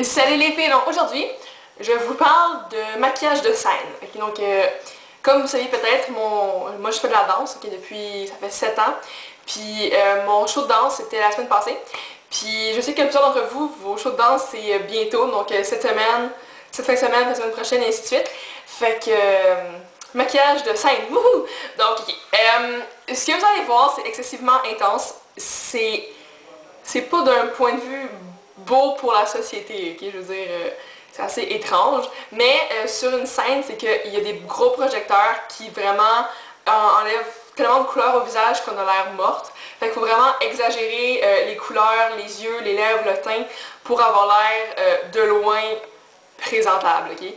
Salut les filles! Donc aujourd'hui, je vous parle de maquillage de scène. Okay, donc, comme vous savez peut-être, moi je fais de la danse depuis, ça fait 7 ans. Puis mon show de danse c'était la semaine passée. Puis je sais que plusieurs d'entre vous, vos shows de danse c'est bientôt, donc cette semaine, cette fin de semaine, la semaine prochaine et ainsi de suite. Fait que maquillage de scène, wouhou! Donc ce que vous allez voir c'est excessivement intense. C'est pas d'un point de vue beau pour la société, ok? Je veux dire, c'est assez étrange. Mais sur une scène, c'est qu'il y a des gros projecteurs qui vraiment enlèvent tellement de couleurs au visage qu'on a l'air morte. Fait qu'il faut vraiment exagérer les couleurs, les yeux, les lèvres, le teint pour avoir l'air de loin présentable, ok?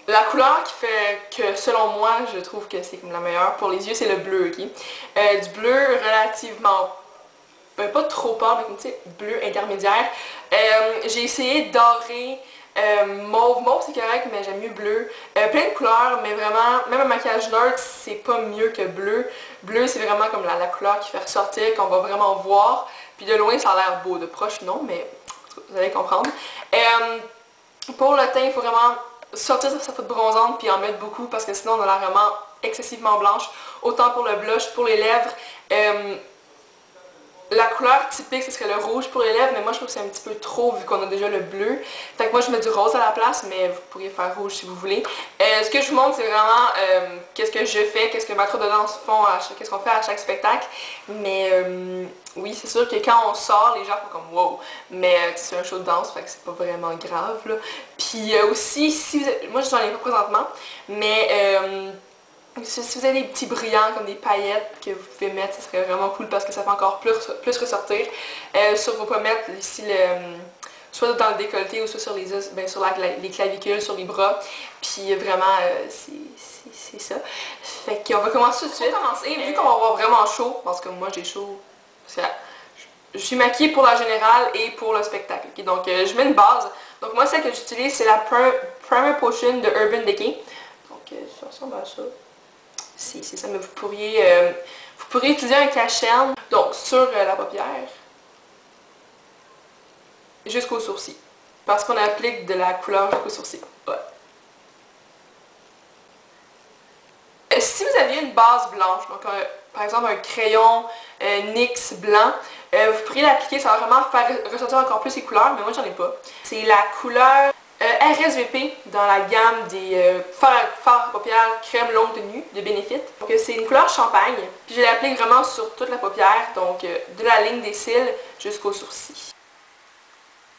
La couleur qui fait que, selon moi, je trouve que c'est comme la meilleure pour les yeux, c'est le bleu, ok? Du bleu relativement pas trop pâle, mais comme tu sais, bleu intermédiaire. J'ai essayé de dorer mauve. Mauve c'est correct, mais j'aime mieux bleu. Plein de couleurs, mais vraiment, même un maquillage neutre, c'est pas mieux que bleu. Bleu, c'est vraiment comme la couleur qui fait ressortir, qu'on va vraiment voir. Puis de loin, ça a l'air beau. De proche, non, mais vous allez comprendre. Pour le teint, il faut vraiment sortir sa faute bronzante puis en mettre beaucoup parce que sinon on a l'air vraiment excessivement blanche. Autant pour le blush, pour les lèvres. La couleur typique, ce serait le rouge pour les lèvres, mais moi je trouve que c'est un petit peu trop vu qu'on a déjà le bleu. Fait que moi je mets du rose à la place, mais vous pourriez faire rouge si vous voulez. Ce que je vous montre, c'est vraiment qu'est-ce que je fais, qu'est-ce que ma troupe de danse font, qu'est-ce qu'on fait à chaque spectacle. Mais oui, c'est sûr que quand on sort, les gens font comme wow. Mais c'est un show de danse, fait que c'est pas vraiment grave, là. Puis aussi, si vous êtes, moi je n'en ai pas présentement, mais si vous avez des petits brillants comme des paillettes que vous pouvez mettre, ce serait vraiment cool parce que ça fait encore plus ressortir. Sur vos pommettes, ici, soit dans le décolleté ou soit sur les os, ben, sur les clavicules, sur les bras. Puis vraiment, c'est ça. Fait qu'on va commencer tout de suite. Vu qu'on va avoir vraiment chaud, parce que moi j'ai chaud, je suis maquillée pour la générale et pour le spectacle. Okay? Donc je mets une base. Donc moi celle que j'utilise c'est la Primer Potion de Urban Decay. Donc ça ressemble à ça. Si c'est ça, mais vous pourriez utiliser un cache-cerne, donc sur la paupière, jusqu'au sourcil, parce qu'on applique de la couleur jusqu'au sourcil. Ouais. Si vous aviez une base blanche, donc par exemple un crayon NYX blanc, vous pourriez l'appliquer, ça va vraiment faire ressortir encore plus les couleurs, mais moi j'en ai pas. C'est la couleur RSVP dans la gamme des fards à paupières crème longue tenue de Benefit. Donc c'est une couleur champagne. Puis je l'applique vraiment sur toute la paupière, donc de la ligne des cils jusqu'au sourcil.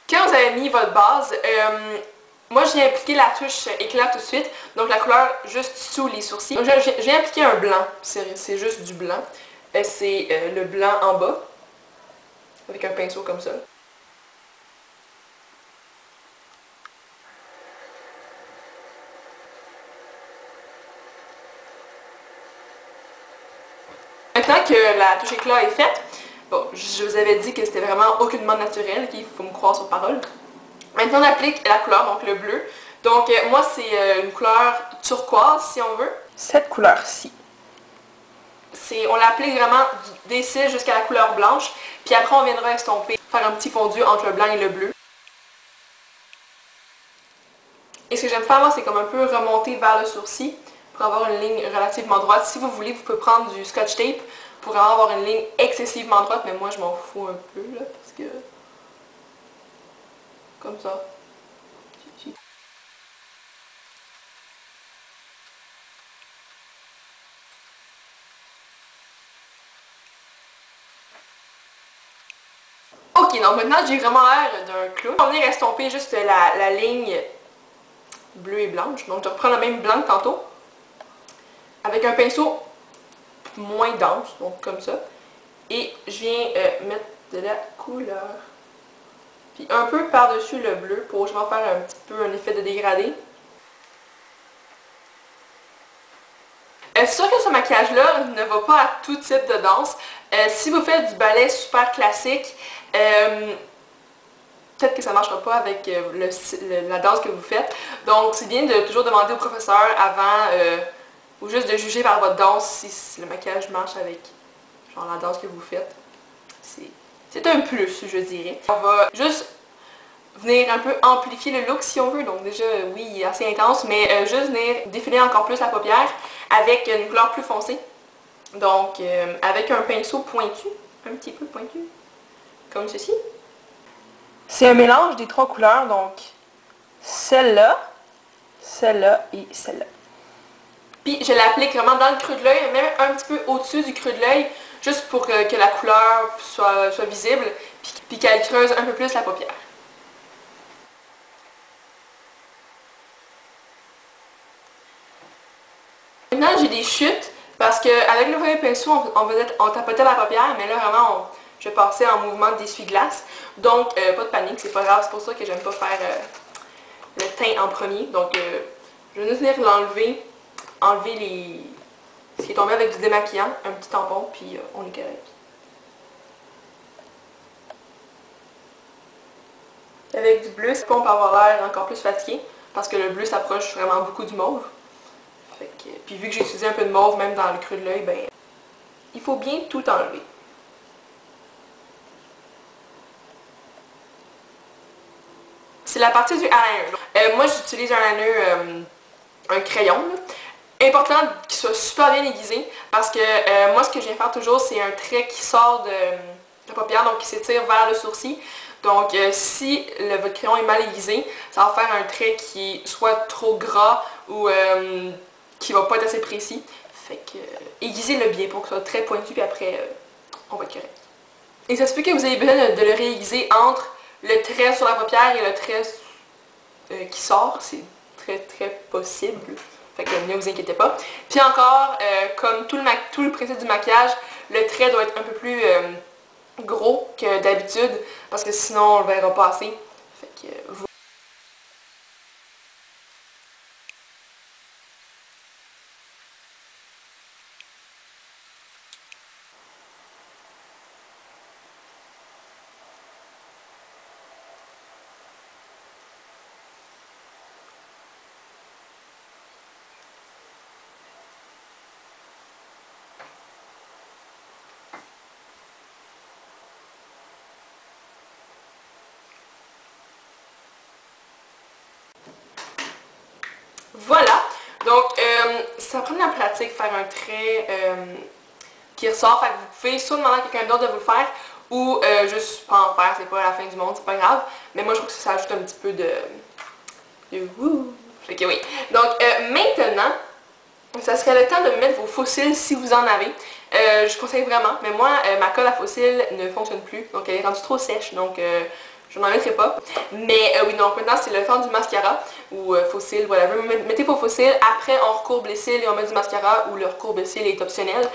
Quand vous avez mis votre base, moi je viens appliquer la touche éclat tout de suite, donc la couleur juste sous les sourcils. Donc je viens appliquer un blanc, c'est juste du blanc. C'est le blanc en bas, avec un pinceau comme ça. Maintenant que la touche éclat est faite, bon, je vous avais dit que c'était vraiment aucunement naturel, qu'il faut me croire sur parole. Maintenant on applique la couleur, donc le bleu. Donc moi c'est une couleur turquoise si on veut. Cette couleur-ci. On l'applique vraiment des cils jusqu'à la couleur blanche, puis après on viendra estomper, faire un petit fondu entre le blanc et le bleu. Et ce que j'aime faire moi c'est comme un peu remonter vers le sourcil, pour avoir une ligne relativement droite. Si vous voulez, vous pouvez prendre du scotch tape pour vraiment avoir une ligne excessivement droite, mais moi je m'en fous un peu là, parce que... comme ça. Ok, donc maintenant j'ai vraiment l'air d'un clown. On va venir estomper juste la ligne bleue et blanche. Donc je reprends la même blanc que tantôt, avec un pinceau moins dense, donc comme ça. Et je viens mettre de la couleur. Puis un peu par-dessus le bleu pour justement faire un petit peu un effet de dégradé. C'est sûr que ce maquillage-là ne va pas à tout type de danse. Si vous faites du ballet super classique, peut-être que ça ne marchera pas avec la danse que vous faites. Donc c'est bien de toujours demander au professeur avant ou juste de juger par votre danse si le maquillage marche avec genre la danse que vous faites. C'est un plus, je dirais. On va juste venir un peu amplifier le look si on veut. Donc déjà, oui, il est assez intense, mais juste venir défiler encore plus la paupière avec une couleur plus foncée. Donc avec un pinceau pointu, un petit peu pointu, comme ceci. C'est un mélange des trois couleurs, donc celle-là, celle-là et celle-là. Puis je l'applique vraiment dans le creux de l'œil, même un petit peu au-dessus du creux de l'œil, juste pour que la couleur soit visible, puis qu'elle creuse un peu plus la paupière. Maintenant, j'ai des chutes, parce qu'avec le premier pinceau, on tapotait la paupière, mais là, vraiment, je passais en mouvement d'essuie-glace. Donc, pas de panique, c'est pas grave, c'est pour ça que j'aime pas faire le teint en premier. Donc, je vais juste venir l'enlever, enlever ce qui est tombé avec du démaquillant, un petit tampon, puis on est correct. Avec du bleu, on peut avoir l'air encore plus fatigué, parce que le bleu s'approche vraiment beaucoup du mauve. Puis vu que j'ai utilisé un peu de mauve, même dans le creux de l'œil, ben, il faut bien tout enlever. C'est la partie du eyeliner. Moi, j'utilise un eyeliner, un crayon, là. Important qu'il soit super bien aiguisé, parce que moi, ce que je viens faire toujours, c'est un trait qui sort de la paupière, donc qui s'étire vers le sourcil. Donc, si votre crayon est mal aiguisé, ça va faire un trait qui est soit trop gras ou qui va pas être assez précis. Fait que aiguisez-le bien pour que ce soit très pointu, puis après, on va être correct. Et ça se peut que vous ayez besoin de le réaiguiser entre le trait sur la paupière et le trait qui sort. C'est très possible. Fait que ne vous inquiétez pas. Puis encore, comme tout le principe du maquillage, le trait doit être un peu plus gros que d'habitude, parce que sinon on le verra pas assez. Fait que voilà. Donc, ça prend de la pratique faire un trait qui ressort. Fait que vous pouvez soit demander à quelqu'un d'autre de vous le faire ou juste pas en faire. C'est pas la fin du monde, c'est pas grave. Mais moi, je trouve que ça ajoute un petit peu de wouh. Fait que oui. Donc, maintenant, ça serait le temps de mettre vos faux cils si vous en avez. Je conseille vraiment. Mais moi, ma colle à faux cils ne fonctionne plus. Donc, elle est rendue trop sèche. Donc, je n'en mettrai pas. Mais oui, donc maintenant c'est le temps du mascara ou faux cils, whatever. Mettez vos faux cils, après on recourbe les cils et on met du mascara ou le recourbe les cils est optionnel.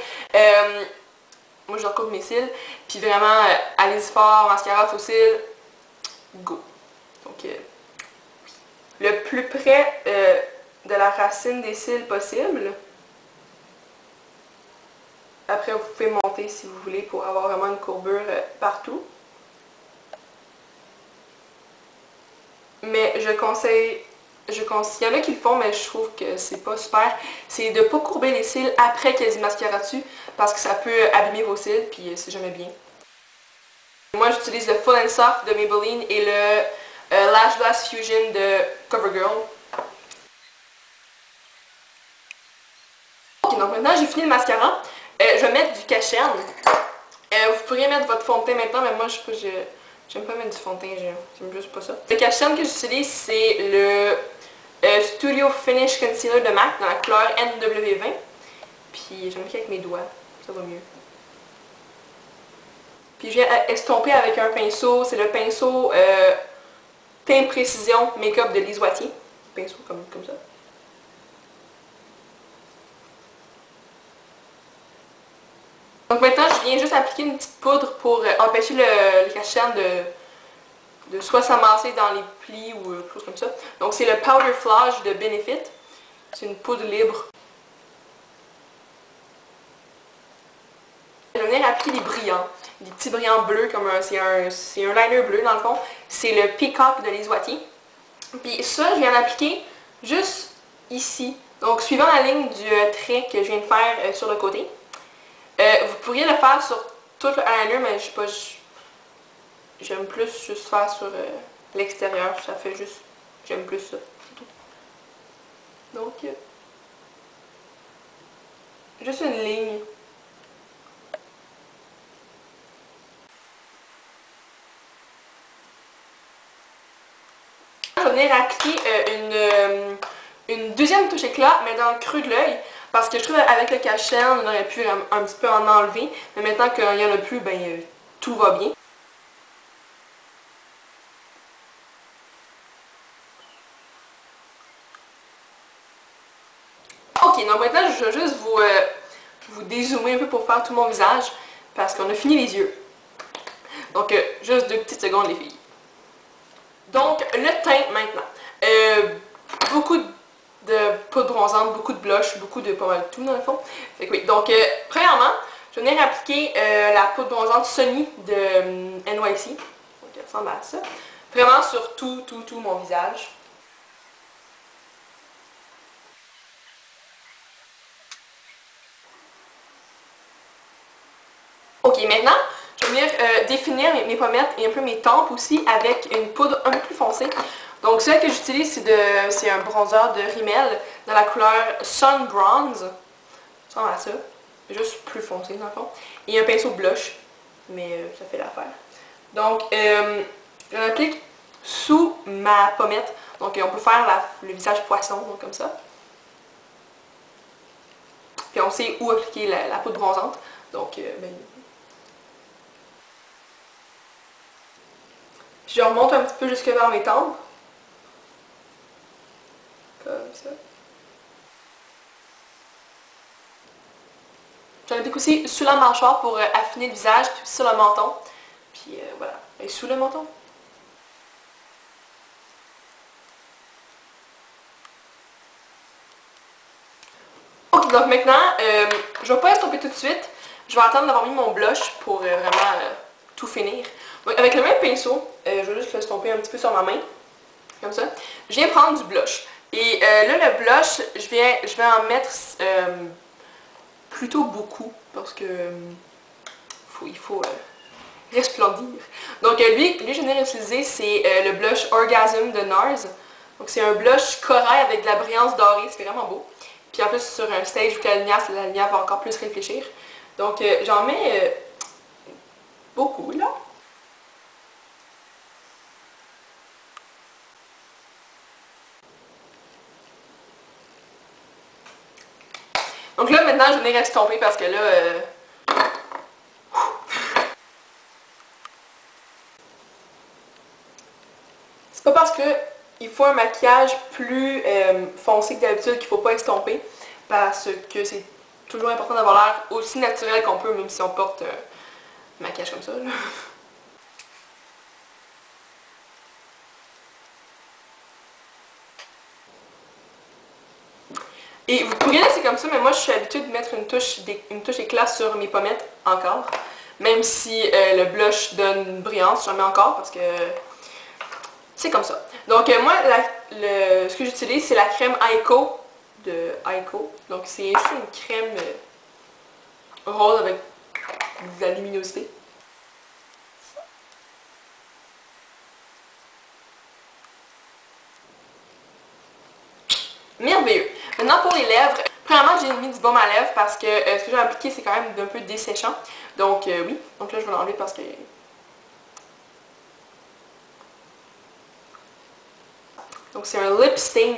Moi je recourbe mes cils, puis vraiment allez-y fort, mascara, faux cils, go. Donc le plus près de la racine des cils possible. Après vous pouvez monter si vous voulez pour avoir vraiment une courbure partout. Mais je conseille, il y en a qui le font, mais je trouve que c'est pas super, c'est de ne pas courber les cils après qu'il y ait du mascara dessus, parce que ça peut abîmer vos cils, puis c'est jamais bien. Moi j'utilise le Full and Soft de Maybelline et le Lash Blast Fusion de CoverGirl. Ok, donc maintenant j'ai fini le mascara. Je vais mettre du cache-cerne. Vous pourriez mettre votre fond de teint maintenant, mais moi j'aime pas mettre du fond de teint, j'aime juste pas ça. Le cache-cerne que j'utilise, c'est le Studio Finish Concealer de MAC dans la couleur NW20. Puis je l'applique avec mes doigts, ça va mieux. Puis je viens estomper avec un pinceau, c'est le pinceau Teint Précision Make-up de Lise Wattier. Pinceau comme ça. Donc maintenant, je viens juste appliquer une petite poudre pour empêcher le cache-cerne de soit s'amasser dans les plis ou quelque chose comme ça. Donc c'est le Powder Flash de Benefit. C'est une poudre libre. Je vais venir appliquer des brillants. Des petits brillants bleus, comme c'est un liner bleu dans le fond. C'est le Peacock de Lise Wattier. Puis ça, je viens d'appliquer juste ici. Donc suivant la ligne du trait que je viens de faire sur le côté. Vous pourriez le faire sur tout le eyeliner, mais je sais pas, j'aime plus juste faire sur l'extérieur, ça fait juste, j'aime plus ça. Donc, juste une ligne. Je vais venir appliquer une deuxième touche éclat, mais dans le creux de l'œil, parce que je trouve qu'avec le cache-cerne, on aurait pu un petit peu en enlever, mais maintenant qu'il n'y en a plus, ben tout va bien. Ok, donc maintenant je vais juste vous dézoomer un peu pour faire tout mon visage, parce qu'on a fini les yeux. Donc juste 2 petites secondes les filles. Donc le teint maintenant. Beaucoup de poudre bronzante, beaucoup de blush, beaucoup de pas mal tout dans le fond. Fait que oui, donc premièrement, je vais venir appliquer la poudre bronzante Sunny de NYC. Donc elle ressemble à ça. Vraiment sur tout mon visage. Ok, maintenant, je vais venir définir mes pommettes et un peu mes tempes aussi avec une poudre un peu plus foncée. Donc celle que j'utilise, c'est un bronzer de Rimmel dans la couleur Sun Bronze. Ça ressemble à ça. Juste plus foncé dans le fond. Et un pinceau blush. Mais ça fait l'affaire. Donc, je l'applique sous ma pommette. Donc on peut faire le visage poisson, donc comme ça. Puis on sait où appliquer la poudre bronzante. Donc, je remonte un petit peu jusque vers mes tempes. Comme ça. J'en applique aussi sous la mâchoire pour affiner le visage, puis sur le menton. Puis voilà. Et sous le menton. Ok, donc maintenant, je vais pas estomper tout de suite. Je vais attendre d'avoir mis mon blush pour vraiment tout finir. Donc avec le même pinceau, je vais juste l'estomper un petit peu sur ma main. Comme ça. Je viens prendre du blush. Et là, le blush, je vais en mettre plutôt beaucoup. Parce que il faut resplendir. Donc lui, je viens d'utiliser, c'est le blush Orgasm de NARS. Donc c'est un blush corail avec de la brillance dorée, c'est vraiment beau. Puis en plus sur un stage où la lumière va encore plus réfléchir. Donc j'en mets beaucoup là. Donc là maintenant je vais estomper parce que là... C'est pas parce que il faut un maquillage plus foncé que d'habitude qu'il faut pas estomper. Parce que c'est toujours important d'avoir l'air aussi naturel qu'on peut, même si on porte un maquillage comme ça. Là. Et vous pourriez laisser comme ça, mais moi je suis habituée de mettre une touche éclat sur mes pommettes encore. Même si le blush donne une brillance, j'en mets encore parce que c'est comme ça. Donc moi, ce que j'utilise, c'est la crème Aiko de Aiko. Donc c'est juste une crème rose avec de la luminosité. Merveilleux. Maintenant pour les lèvres, premièrement j'ai mis du baume à lèvres parce que ce que j'ai appliqué c'est quand même un peu desséchant. Donc oui, donc là je vais l'enlever parce que... Donc c'est un lip stain.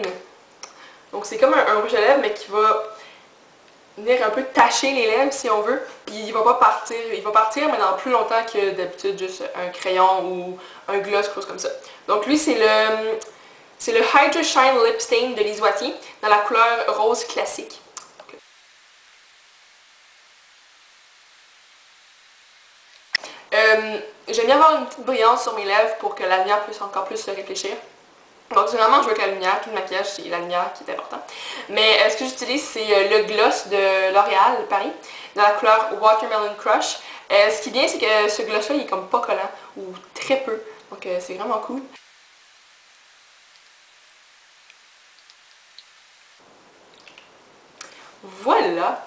Donc c'est comme un rouge à lèvres mais qui va venir un peu tacher les lèvres si on veut. Puis il va pas partir. Il va partir mais dans plus longtemps que d'habitude juste un crayon ou un gloss, quelque chose comme ça. Donc lui c'est le Hydra Shine Lip Stain de Lisoitier dans la couleur rose classique. J'aime bien avoir une petite brillance sur mes lèvres pour que la lumière puisse encore plus se réfléchir. Donc généralement je veux que la lumière, puis le maquillage, c'est la lumière qui est important. Mais ce que j'utilise c'est le gloss de L'Oréal Paris, dans la couleur Watermelon Crush. Ce qui est bien c'est que ce gloss là il est comme pas collant, ou très peu. Donc c'est vraiment cool. Voilà!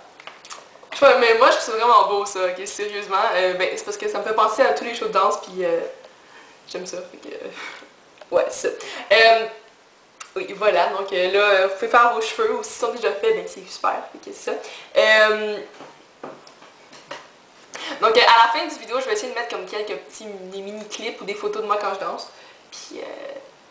Mais moi je trouve ça vraiment beau ça, ok, sérieusement. Ben, c'est parce que ça me fait penser à tous les shows de danse, puis j'aime ça. Fait que, Ouais, c'est ça. Oui, voilà, donc là, vous pouvez faire vos cheveux, ou s'ils sont déjà faits, ben c'est super, fait que c'est ça. Donc à la fin du vidéo, je vais essayer de mettre comme quelques petits des mini-clips ou des photos de moi quand je danse. Puis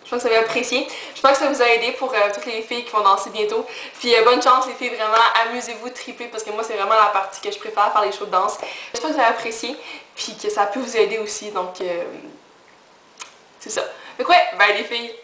je pense que ça va apprécier. J'espère que ça vous a aidé pour toutes les filles qui vont danser bientôt. Puis bonne chance les filles, vraiment, amusez-vous, tripez, parce que moi c'est vraiment la partie que je préfère, faire les shows de danse. J'espère que vous avez apprécié, puis que ça a pu vous aider aussi, donc c'est ça. Donc ouais, bye les filles!